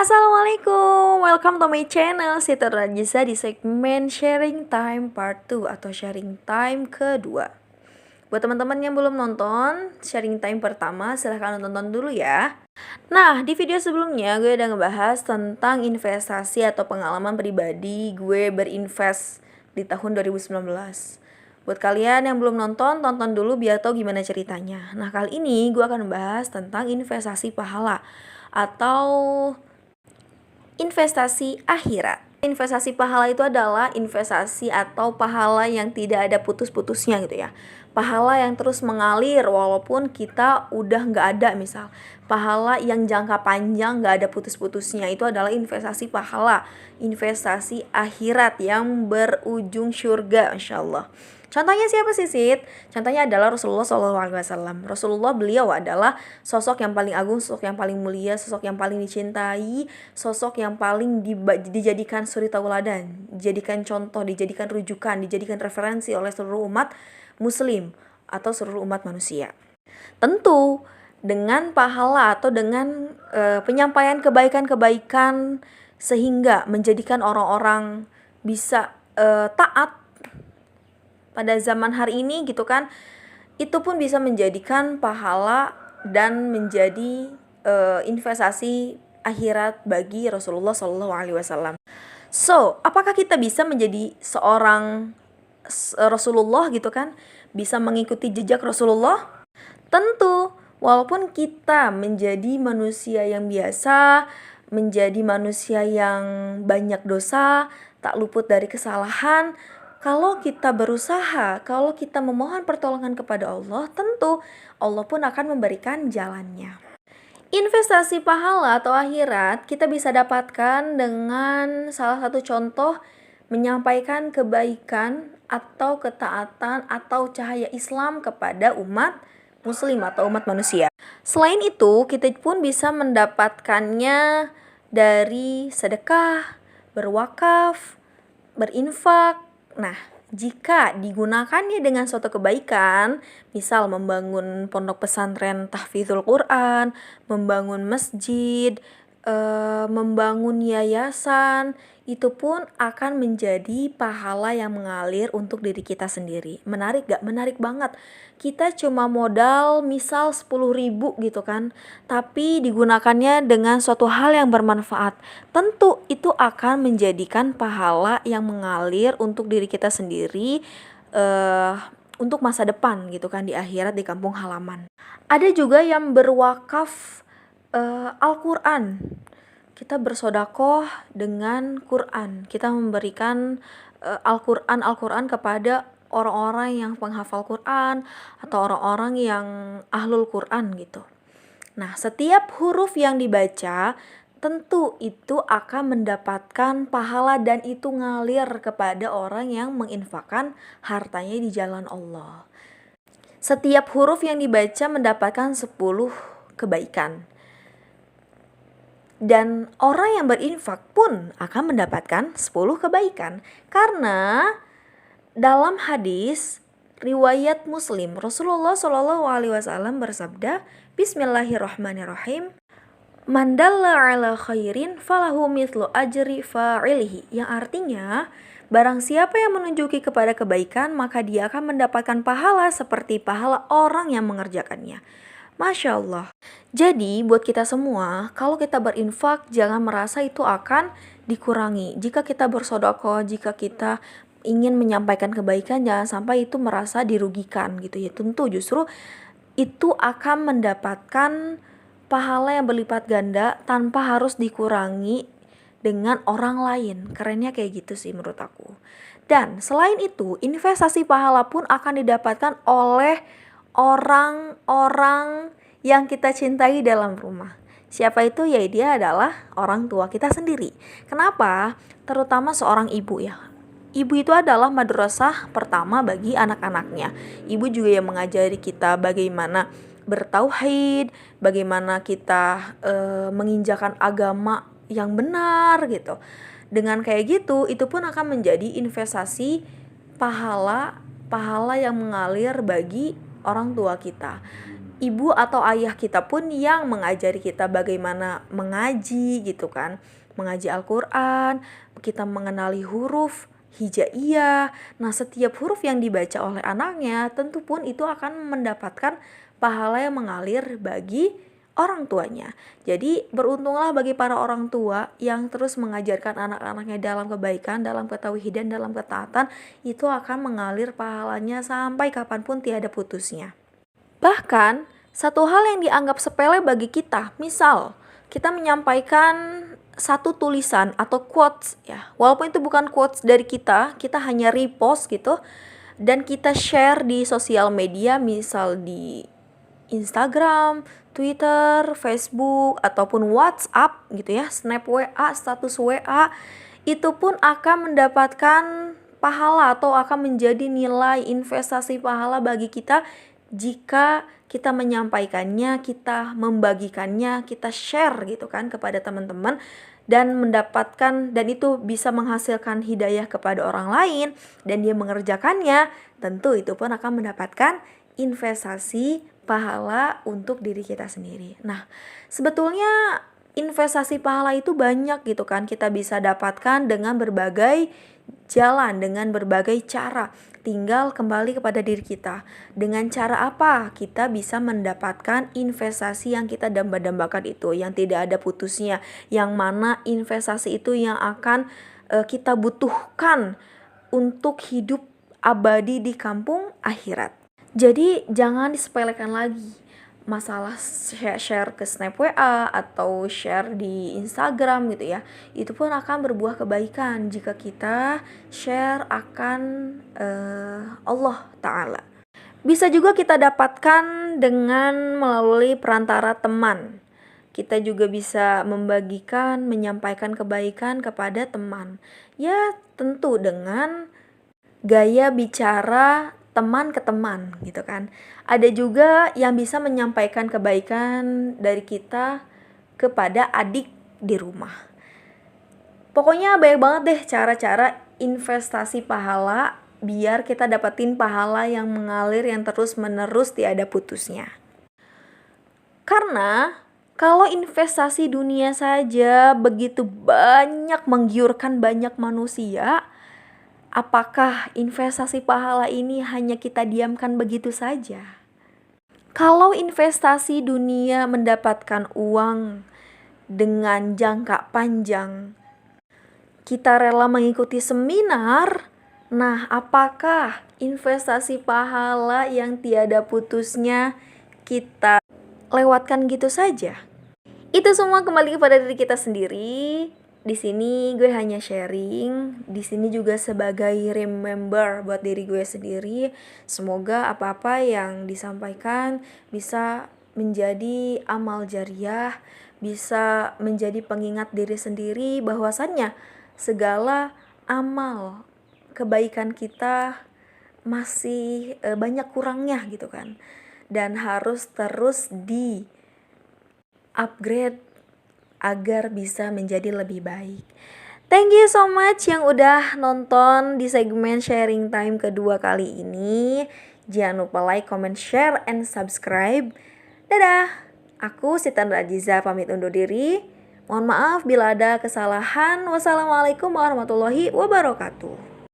Assalamualaikum, welcome to my channel Siti Rajisa di segmen Sharing Time Part 2 atau Sharing Time kedua. Buat teman-teman yang belum nonton Sharing Time pertama, silahkan nonton dulu ya. Nah, di video sebelumnya gue udah ngebahas tentang investasi atau pengalaman pribadi gue berinvest di tahun 2019. Buat kalian yang belum nonton, tonton dulu biar tahu gimana ceritanya. Nah, kali ini gue akan membahas tentang investasi pahala atau investasi akhirat. Investasi pahala itu adalah investasi atau pahala yang tidak ada putus-putusnya gitu ya. Pahala yang terus mengalir walaupun kita udah nggak ada misal. Pahala yang jangka panjang nggak ada putus-putusnya, itu adalah investasi pahala. Investasi akhirat yang berujung surga, Insya Allah. Contohnya siapa sih, Sid? Contohnya adalah Rasulullah SAW. Rasulullah, beliau adalah sosok yang paling agung, sosok yang paling mulia, sosok yang paling dicintai, sosok yang paling dijadikan suri tauladan, dijadikan contoh, dijadikan rujukan, dijadikan referensi oleh seluruh umat muslim atau seluruh umat manusia. Tentu dengan pahala atau dengan penyampaian kebaikan-kebaikan sehingga menjadikan orang-orang bisa taat pada zaman hari ini gitu kan, itu pun bisa menjadikan pahala dan menjadi investasi akhirat bagi Rasulullah SAW. So, apakah kita bisa menjadi seorang Rasulullah gitu kan? Bisa mengikuti jejak Rasulullah? Tentu, walaupun kita menjadi manusia yang biasa, menjadi manusia yang banyak dosa, tak luput dari kesalahan, kalau kita berusaha, kalau kita memohon pertolongan kepada Allah, tentu Allah pun akan memberikan jalannya. Investasi pahala atau akhirat kita bisa dapatkan dengan salah satu contoh menyampaikan kebaikan atau ketaatan atau cahaya Islam kepada umat muslim atau umat manusia. Selain itu, kita pun bisa mendapatkannya dari sedekah, berwakaf, berinfak. Nah, jika digunakannya dengan suatu kebaikan, misal membangun pondok pesantren tahfidzul Quran, membangun masjid, membangun yayasan, itu pun akan menjadi pahala yang mengalir untuk diri kita sendiri. Menarik gak? Menarik banget. Kita cuma modal misal 10.000 gitu kan, tapi digunakannya dengan suatu hal yang bermanfaat. Tentu itu akan menjadikan pahala yang mengalir untuk diri kita sendiri, untuk masa depan gitu kan, di akhirat, di kampung halaman. Ada juga yang berwakaf Al-Quran. Kita bersodakoh dengan Quran. Kita memberikan Al-Quran kepada orang-orang yang penghafal Quran atau orang-orang yang ahlul Quran gitu. Nah, setiap huruf yang dibaca tentu itu akan mendapatkan pahala dan itu ngalir kepada orang yang menginfakkan hartanya di jalan Allah. Setiap huruf yang dibaca mendapatkan 10 kebaikan. Dan orang yang berinfak pun akan mendapatkan 10 kebaikan. Karena dalam hadis riwayat Muslim, Rasulullah SAW bersabda, Bismillahirrahmanirrahim, Man dalla ala khairin falahu mithlu ajri fa'ilihi, yang artinya barang siapa yang menunjuki kepada kebaikan maka dia akan mendapatkan pahala seperti pahala orang yang mengerjakannya. Masya Allah. Jadi buat kita semua, kalau kita berinfak jangan merasa itu akan dikurangi. Jika kita bersedekah, jika kita ingin menyampaikan kebaikan, jangan sampai itu merasa dirugikan gitu ya. Tentu justru itu akan mendapatkan pahala yang berlipat ganda tanpa harus dikurangi dengan orang lain. Kerennya kayak gitu sih menurut aku. Dan selain itu, investasi pahala pun akan didapatkan oleh orang-orang yang kita cintai dalam rumah. Siapa itu? Ya, dia adalah orang tua kita sendiri. Kenapa? Terutama seorang ibu ya. Ibu itu adalah madrasah pertama bagi anak-anaknya. Ibu juga yang mengajari kita bagaimana bertauhid, bagaimana kita menginjakan agama yang benar gitu. Dengan kayak gitu, itu pun akan menjadi investasi pahala yang mengalir bagi orang tua kita. ibu atau ayah kita pun yang mengajari kita bagaimana mengaji gitu kan, mengaji Al-Quran, kita mengenali huruf hijaiyah. Nah, setiap huruf yang dibaca oleh anaknya tentu pun itu akan mendapatkan pahala yang mengalir bagi orang tuanya. Jadi beruntunglah bagi para orang tua yang terus mengajarkan anak-anaknya dalam kebaikan, dalam ketauhidan, dalam ketaatan, itu akan mengalir pahalanya sampai kapanpun tiada putusnya. Bahkan, satu hal yang dianggap sepele bagi kita, misal kita menyampaikan satu tulisan atau quotes ya, walaupun itu bukan quotes dari kita hanya repost gitu, dan kita share di sosial media, misal di Instagram, Twitter, Facebook, ataupun WhatsApp gitu ya, snap WA, status WA, itu pun akan mendapatkan pahala atau akan menjadi nilai investasi pahala bagi kita jika kita menyampaikannya, kita membagikannya, kita share gitu kan kepada teman-teman dan mendapatkan, dan itu bisa menghasilkan hidayah kepada orang lain dan dia mengerjakannya, tentu itu pun akan mendapatkan investasi pahala untuk diri kita sendiri. Nah, sebetulnya investasi pahala itu banyak gitu kan, kita bisa dapatkan dengan berbagai jalan, dengan berbagai cara. Tinggal kembali kepada diri kita. Dengan cara apa kita bisa mendapatkan investasi yang kita damba-dambakan itu, yang tidak ada putusnya, yang mana investasi itu yang akan kita butuhkan untuk hidup abadi di kampung akhirat. Jadi jangan disepelekan lagi masalah share ke snap WA atau share di Instagram gitu ya. Itu pun akan berbuah kebaikan jika kita share akan Allah Ta'ala. Bisa juga kita dapatkan dengan melalui perantara teman. Kita juga bisa membagikan, menyampaikan kebaikan kepada teman. Ya tentu dengan gaya bicara teman ke teman gitu kan. Ada juga yang bisa menyampaikan kebaikan dari kita kepada adik di rumah. Pokoknya banyak banget deh cara-cara investasi pahala biar kita dapetin pahala yang mengalir, yang terus menerus tiada putusnya. Karena kalau investasi dunia saja begitu banyak menggiurkan banyak manusia, apakah investasi pahala ini hanya kita diamkan begitu saja? Kalau investasi dunia mendapatkan uang dengan jangka panjang, kita rela mengikuti seminar, nah apakah investasi pahala yang tiada putusnya kita lewatkan gitu saja? Itu semua kembali kepada diri kita sendiri. Di sini gue hanya sharing, di sini juga sebagai remember buat diri gue sendiri. Semoga apa-apa yang disampaikan bisa menjadi amal jariah, bisa menjadi pengingat diri sendiri bahwasannya segala amal kebaikan kita masih banyak kurangnya gitu kan. Dan harus terus di upgrade agar bisa menjadi lebih baik. Thank you so much yang udah nonton di segmen sharing time kedua kali ini. Jangan lupa like, comment, share, and subscribe. Dadah. Aku Sitandra Ajiza pamit undur diri. Mohon maaf bila ada kesalahan. Wassalamualaikum warahmatullahi wabarakatuh.